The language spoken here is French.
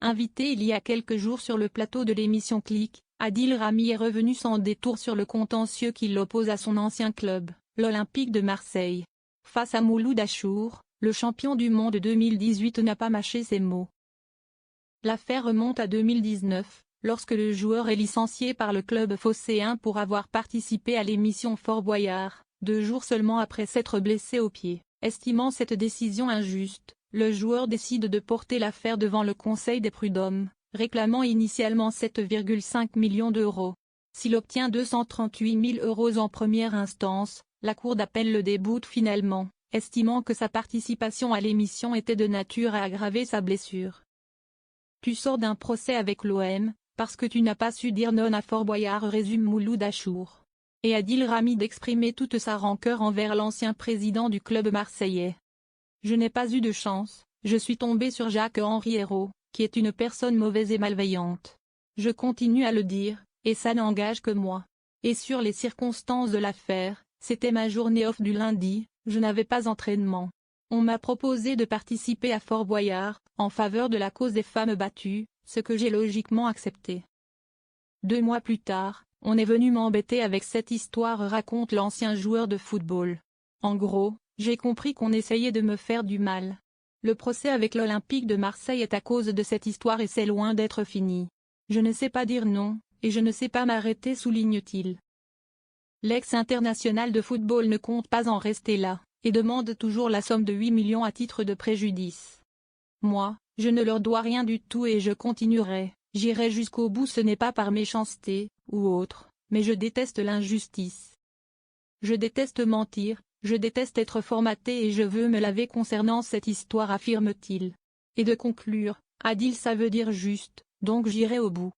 Invité il y a quelques jours sur le plateau de l'émission Click, Adil Rami est revenu sans détour sur le contentieux qui l'oppose à son ancien club, l'Olympique de Marseille. Face à Mouloud Achour, le champion du monde 2018 n'a pas mâché ses mots. L'affaire remonte à 2019, lorsque le joueur est licencié par le club phocéen pour avoir participé à l'émission Fort Boyard, 2 jours seulement après s'être blessé au pied. Estimant cette décision injuste, le joueur décide de porter l'affaire devant le Conseil des prud'hommes, réclamant initialement 7,5 millions d'euros. S'il obtient 238 000 euros en première instance, la cour d'appel le déboute finalement, estimant que sa participation à l'émission était de nature à aggraver sa blessure. Tu sors d'un procès avec l'OM, parce que tu n'as pas su dire non à Fort Boyard, résume Mouloud Achour. Et Adil Rami d'exprimer toute sa rancœur envers l'ancien président du club marseillais. Je n'ai pas eu de chance, je suis tombé sur Jacques-Henri Hérault, qui est une personne mauvaise et malveillante. Je continue à le dire, et ça n'engage que moi. Et sur les circonstances de l'affaire, c'était ma journée off du lundi, je n'avais pas entraînement. On m'a proposé de participer à Fort Boyard, en faveur de la cause des femmes battues, ce que j'ai logiquement accepté. 2 mois plus tard, on est venu m'embêter avec cette histoire, raconte l'ancien joueur de football. En gros, j'ai compris qu'on essayait de me faire du mal. Le procès avec l'Olympique de Marseille est à cause de cette histoire et c'est loin d'être fini. Je ne sais pas dire non, et je ne sais pas m'arrêter, souligne-t-il. L'ex-international de football ne compte pas en rester là, et demande toujours la somme de 8 millions à titre de préjudice. Moi, je ne leur dois rien du tout et je continuerai, j'irai jusqu'au bout, ce n'est pas par méchanceté, ou autre, mais je déteste l'injustice. Je déteste mentir, je déteste être formaté et je veux me laver concernant cette histoire, affirme-t-il. Et de conclure, Adil, ça veut dire juste, donc j'irai au bout.